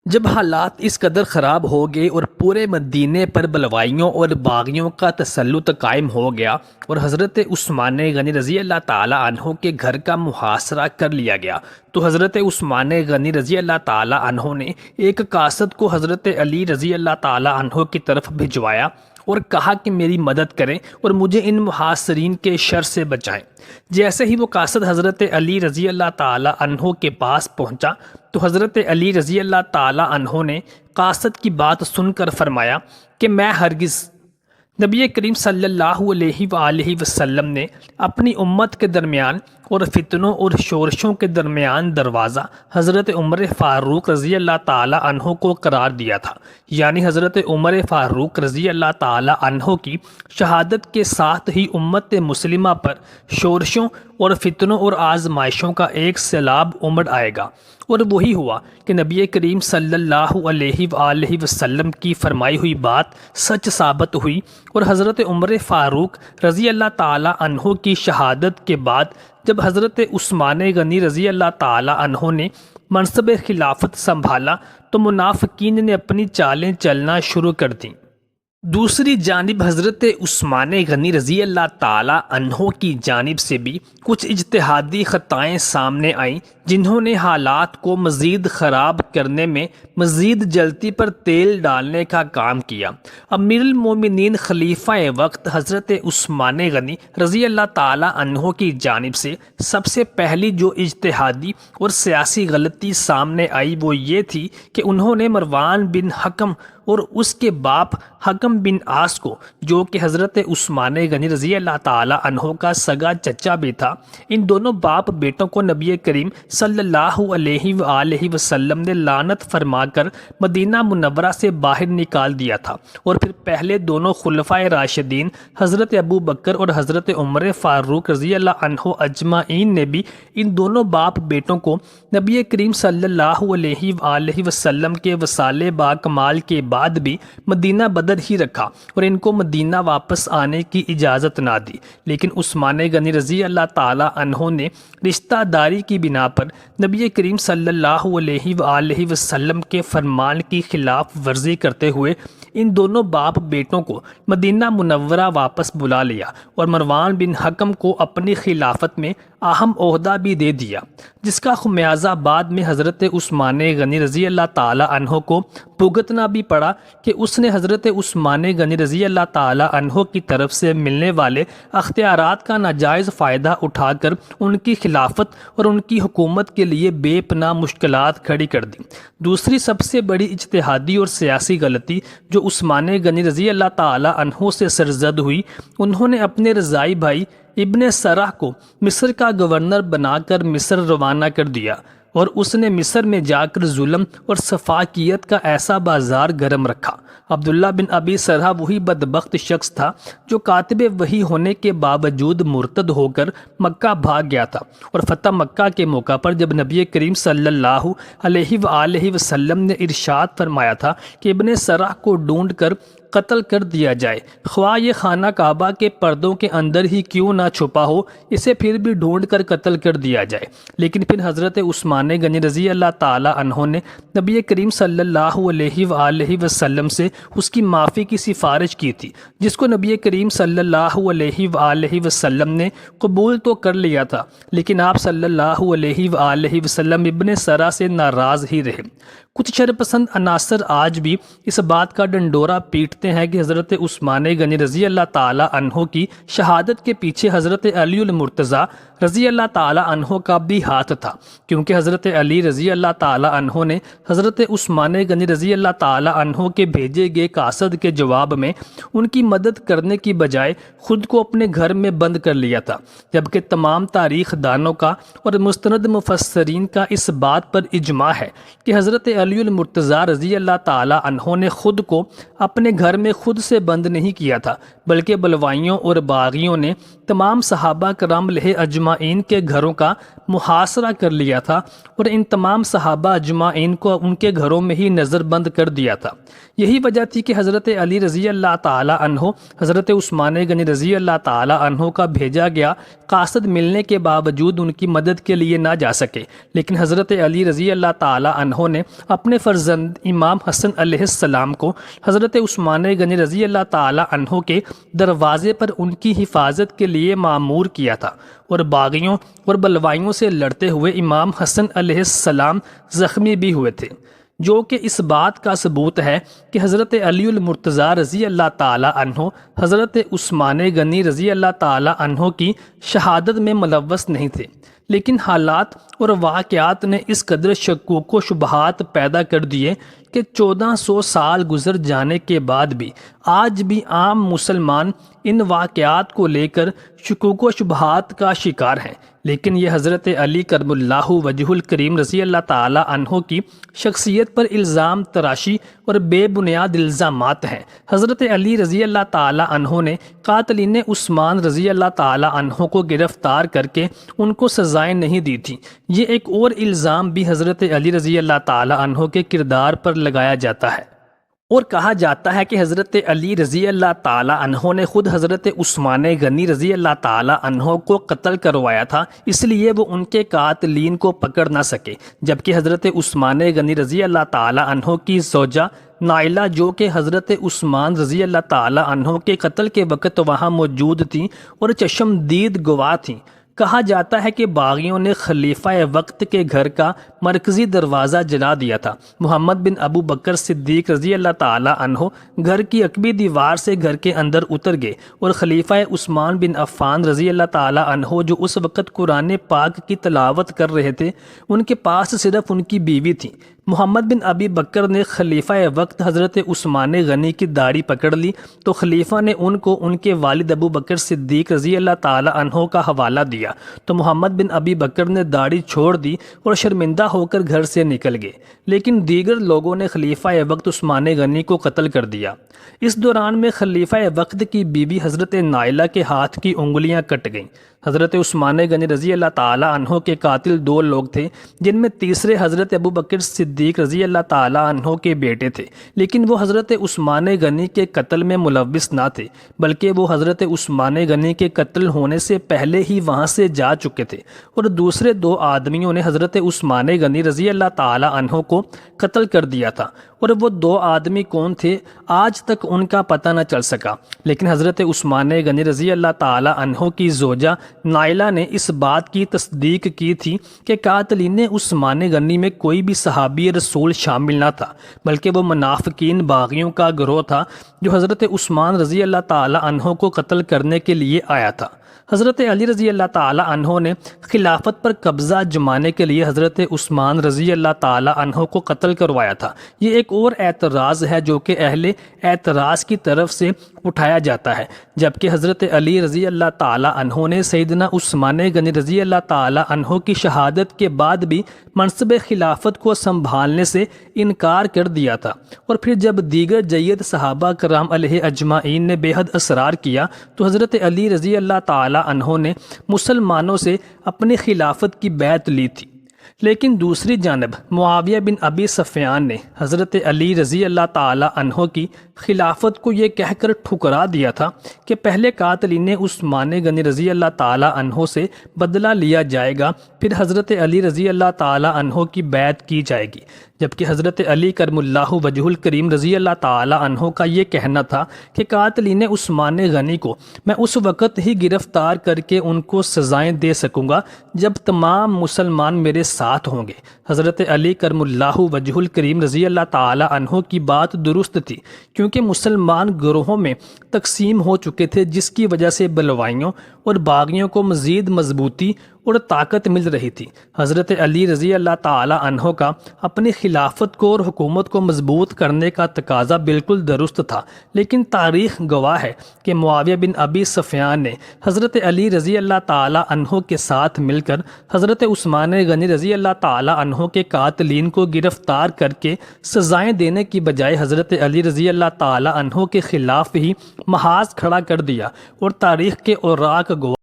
جب حالات اس قدر خراب ہو گئے اور پورے مدینے پر بلوائیوں اور باغیوں کا تسلط قائم ہو گیا اور حضرت عثمان غنی رضی اللہ تعالی عنہ کے گھر کا محاصرہ کر لیا گیا، تو حضرت عثمان غنی رضی اللہ تعالی عنہ نے ایک قاصد کو حضرت علی رضی اللہ تعالی عنہ کی طرف بھجوایا اور کہا کہ میری مدد کریں اور مجھے ان محاصرین کے شر سے بچائیں۔ جیسے ہی وہ قاصد حضرت علی رضی اللہ تعالی عنہ کے پاس پہنچا تو حضرت علی رضی اللہ تعالی عنہ نے قاصد کی بات سن کر فرمایا کہ میں ہرگز نبی کریم صلی اللہ علیہ وآلہ وسلم نے اپنی امت کے درمیان اور فتنوں اور شورشوں کے درمیان دروازہ حضرت عمر فاروق رضی اللہ تعالی عنہ کو قرار دیا تھا، یعنی حضرت عمر فاروق رضی اللہ تعالی عنہ کی شہادت کے ساتھ ہی امت مسلمہ پر شورشوں اور فتنوں اور آزمائشوں کا ایک سیلاب امڑ آئے گا۔ اور وہی ہوا کہ نبی کریم صلی اللہ علیہ وآلہ وسلم کی فرمائی ہوئی بات سچ ثابت ہوئی، اور حضرت عمر فاروق رضی اللہ تعالی عنہ کی شہادت کے بعد جب حضرت عثمان غنی رضی اللہ تعالی عنہ نے منصب خلافت سنبھالا تو منافقین نے اپنی چالیں چلنا شروع کر دیں۔ دوسری جانب حضرت عثمان غنی رضی اللہ تعالی عنہ کی جانب سے بھی کچھ اجتہادی خطائیں سامنے آئیں جنہوں نے حالات کو مزید خراب کرنے میں مزید جلتی پر تیل ڈالنے کا کام کیا۔ امیر المومنین خلیفہ وقت حضرت عثمان غنی رضی اللہ تعالی عنہ کی جانب سے سب سے پہلی جو اجتہادی اور سیاسی غلطی سامنے آئی وہ یہ تھی کہ انہوں نے مروان بن حکم اور اس کے باپ حکم بن عاص کو، جو کہ حضرت عثمان غنی رضی اللہ تعالی عنہ کا سگا چچا بھی تھا، ان دونوں باپ بیٹوں کو نبی کریم صلی اللہ علیہ وآلہ وسلم نے لعنت فرما کر مدینہ منورہ سے باہر نکال دیا تھا، اور پھر پہلے دونوں خلفائے راشدین حضرت ابو بکر اور حضرت عمر فاروق رضی اللہ عنہ اجمعین نے بھی ان دونوں باپ بیٹوں کو نبی کریم صلی اللہ علیہ وآلہ وسلم کے وصال با کمال کے بعد بھی مدینہ بدر ہی رکھا اور ان کو مدینہ واپس آنے کی اجازت نہ دی۔ لیکن عثمان غنی رضی اللہ تعالی عنہ نے رشتہ داری کی بنا پر نبی کریم صلی اللہ علیہ وآلہ وسلم کے فرمان کی خلاف ورزی کرتے ہوئے ان دونوں باپ بیٹوں کو مدینہ منورہ واپس بلا لیا اور مروان بن حکم کو اپنی خلافت میں اہم عہدہ بھی دے دیا، جس کا خمیازہ بعد میں حضرت عثمان غنی رضی اللہ تعالی عنہ کو بھگتنا بھی پڑا کہ اس نے حضرت عثمان غنی رضی اللہ تعالی عنہ کی طرف سے ملنے والے اختیارات کا ناجائز فائدہ اٹھا کر ان کی خلافت اور ان کی حکومت کے لیے بے پناہ مشکلات کھڑی کر دی۔ دوسری سب سے بڑی اجتہادی اور سیاسی غلطی جو عثمان غنی رضی اللہ تعالی عنہ سے سرزد ہوئی، انہوں نے اپنے رضائی بھائی ابن سرح کو مصر کا گورنر بنا کر مصر روانہ کر دیا، اور اس نے مصر میں جا کر ظلم اور سفاکیت کا ایسا بازار گرم رکھا۔ عبداللہ بن ابی سرح وہی بدبخت شخص تھا جو کاتب وحی ہونے کے باوجود مرتد ہو کر مکہ بھاگ گیا تھا، اور فتح مکہ کے موقع پر جب نبی کریم صلی اللہ علیہ وآلہ وسلم نے ارشاد فرمایا تھا کہ ابن سرح کو ڈھونڈ کر قتل کر دیا جائے، خواہ یہ خانہ کعبہ کے پردوں کے اندر ہی کیوں نہ چھپا ہو، اسے پھر بھی ڈھونڈ کر قتل کر دیا جائے۔ لیکن پھر حضرت عثمان غنی رضی اللہ تعالی عنہ نے نبی کریم صلی اللہ علیہ وآلہ وسلم سے اس کی معافی کی سفارش کی تھی، جس کو نبی کریم صلی اللہ علیہ وآلہ وسلم نے قبول تو کر لیا تھا، لیکن آپ صلی اللہ علیہ وآلہ وسلم ابن سرح سے ناراض ہی رہے۔ کچھ شرپسند عناصر آج بھی اس بات کا ڈنڈورا پیٹتے ہیں کہ حضرت عثمان غنی رضی اللہ تعالی عنہ کی شہادت کے پیچھے حضرت علی المرتضیٰ رضی اللہ تعالی عنہ کا بھی ہاتھ تھا، کیونکہ حضرت علی رضی اللہ تعالی عنہ نے حضرت عثمان غنی رضی اللہ تعالی عنہ کے بھیجے گئے قاصد کے جواب میں ان کی مدد کرنے کی بجائے خود کو اپنے گھر میں بند کر لیا تھا، جبکہ تمام تاریخ دانوں کا اور مستند مفسرین کا اس بات پر اجماع ہے کہ حضرت علی المرتضیٰ رضی اللہ تعالی عنہ نے خود کو اپنے گھر میں خود سے بند نہیں کیا تھا، بلکہ بلوائیوں اور باغیوں نے تمام صحابہ کرام اجمعین کے گھروں کا محاصرہ کر لیا تھا، اور ان تمام صحابہ اجمعین کو ان کے گھروں میں ہی نظر بند کر دیا تھا۔ یہی وجہ تھی کہ حضرت علی رضی اللہ تعالی عنہ حضرت عثمان غنی رضی اللہ تعالی عنہ کا بھیجا گیا قاصد ملنے کے باوجود ان کی مدد کے لیے نہ جا سکے، لیکن حضرت علی رضی اللہ تعالی عنہ نے اپنے فرزند امام حسن علیہ السلام کو حضرت عثمان غنی رضی اللہ تعالی عنہ کے دروازے پر ان کی حفاظت کے لیے مامور کیا تھا، اور باغیوں اور بلوائیوں سے لڑتے ہوئے امام حسن علیہ السلام زخمی بھی ہوئے تھے، جو کہ اس بات کا ثبوت ہے کہ حضرت علی المرتضیٰ رضی اللہ تعالی عنہ حضرت عثمان غنی رضی اللہ تعالی عنہ کی شہادت میں ملوث نہیں تھے۔ لیکن حالات اور واقعات نے اس قدر شکوک و شبہات پیدا کر دیے کہ 1400 سال گزر جانے کے بعد بھی آج بھی عام مسلمان ان واقعات کو لے کر شکوک و شبہات کا شکار ہیں۔ لیکن یہ حضرت علی کرم اللہ وجہ الکریم رضی اللہ تعالی عنہ کی شخصیت پر الزام تراشی اور بے بنیاد الزامات ہیں۔ حضرت علی رضی اللہ تعالی عنہ نے قاتلین عثمان رضی اللہ تعالی عنہ کو گرفتار کر کے ان کو سزائیں نہیں دی تھیں۔ یہ ایک اور الزام بھی حضرت علی رضی اللہ تعالی عنہ کے کردار پر لگایا جاتا ہے، اور کہا جاتا ہے کہ حضرت علی رضی اللہ تعالی عنہ نے خود حضرت عثمان غنی رضی اللہ تعالی عنہ کو قتل کروایا تھا، اس لیے وہ ان کے قاتلین کو پکڑ نہ سکے، جبکہ حضرت عثمان غنی رضی اللہ تعالی عنہ کی زوجہ نائلہ، جو کہ حضرت عثمان رضی اللہ تعالی عنہ کے قتل کے وقت وہاں موجود تھیں اور چشمدید گواہ تھیں، کہا جاتا ہے کہ باغیوں نے خلیفہ وقت کے گھر کا مرکزی دروازہ جلا دیا تھا۔ محمد بن ابو بکر صدیق رضی اللہ تعالی عنہ گھر کی عقبی دیوار سے گھر کے اندر اتر گئے، اور خلیفہ عثمان بن عفان رضی اللہ تعالی عنہ جو اس وقت قرآن پاک کی تلاوت کر رہے تھے، ان کے پاس صرف ان کی بیوی تھی۔ محمد بن ابی بکر نے خلیفہ وقت حضرت عثمان غنی کی داڑھی پکڑ لی تو خلیفہ نے ان کو ان کے والد ابو بکر صدیق رضی اللہ تعالی عنہ کا حوالہ دیا، تو محمد بن ابی بکر نے داڑھی چھوڑ دی اور شرمندہ ہو کر گھر سے نکل گئے، لیکن دیگر لوگوں نے خلیفہ وقت عثمان غنی کو قتل کر دیا۔ اس دوران میں خلیفہ وقت کی بیوی حضرت نائلہ کے ہاتھ کی انگلیاں کٹ گئیں۔ حضرت عثمان غنی رضی اللہ تعالی عنہ کے قاتل دو لوگ تھے، جن میں تیسرے حضرت ابو بکر صدیق رضی اللہ تعالی عنہ کے بیٹے تھے، لیکن وہ حضرت عثمان غنی کے قتل میں ملوث نہ تھے، بلکہ وہ حضرت عثمان غنی کے قتل ہونے سے پہلے ہی وہاں سے جا چکے تھے، اور دوسرے دو آدمیوں نے حضرت عثمان غنی رضی اللہ تعالی عنہ کو قتل کر دیا تھا، اور وہ دو آدمی کون تھے آج تک ان کا پتہ نہ چل سکا۔ لیکن حضرت عثمان غنی رضی اللہ تعالی عنہ کی زوجہ نائلہ نے اس بات کی تصدیق کی تھی کہ قاتلین عثمان غنی میں کوئی بھی صحابی رسول شامل نہ تھا، بلکہ وہ منافقین باغیوں کا گروہ تھا جو حضرت عثمان رضی اللہ تعالی عنہ کو قتل کرنے کے لیے آیا تھا۔ حضرت علی رضی اللہ تعالی عنہ نے خلافت پر قبضہ جمانے کے لیے حضرت عثمان رضی اللہ تعالی عنہ کو قتل کروایا تھا۔ یہ ایک اور اعتراض ہے جو کہ اہل اعتراض کی طرف سے اٹھایا جاتا ہے، جبکہ حضرت علی رضی اللہ تعالی عنہ نے سیدنا عثمان غنی رضی اللہ تعالی عنہ کی شہادت کے بعد بھی منصب خلافت کو سنبھالنے سے انکار کر دیا تھا، اور پھر جب دیگر جید صحابہ کرام علیہ اجمعین نے بے حد اصرار کیا تو حضرت علی رضی اللہ تعالی عنہ نے مسلمانوں سے اپنی خلافت کی بیعت لی تھی۔ لیکن دوسری جانب معاویہ بن ابی سفیان نے حضرت علی رضی اللہ تعالی عنہ کی خلافت کو یہ کہہ کر ٹھکرا دیا تھا کہ پہلے قاتلین عثمان غنی رضی اللہ تعالی عنہ سے بدلہ لیا جائے گا، پھر حضرت علی رضی اللہ تعالی عنہ کی بیعت کی جائے گی، جبکہ حضرت علی کرم اللہ وجہ الکریم رضی اللہ تعالی عنہ کا یہ کہنا تھا کہ قاتلین عثمان غنی کو میں اس وقت ہی گرفتار کر کے ان کو سزائیں دے سکوں گا جب تمام مسلمان میرے ساتھ ہوں گے۔ حضرت علی کرم اللہ وجہ الکریم رضی اللہ تعالی عنہ کی بات درست تھی، کیونکہ مسلمان گروہوں میں تقسیم ہو چکے تھے، جس کی وجہ سے بلوائیوں اور باغیوں کو مزید مضبوطی اور طاقت مل رہی تھی۔ حضرت علی رضی اللہ تعالی عنہ کا اپنی خلافت کو اور حکومت کو مضبوط کرنے کا تقاضا بالکل درست تھا، لیکن تاریخ گواہ ہے کہ معاویہ بن ابی سفیان نے حضرت علی رضی اللہ تعالی عنہ کے ساتھ مل کر حضرت عثمان غنی رضی اللہ تعالی عنہ کے قاتلین کو گرفتار کر کے سزائیں دینے کی بجائے حضرت علی رضی اللہ تعالی عنہ کے خلاف ہی محاذ کھڑا کر دیا، اور تاریخ کے اوراق گواہ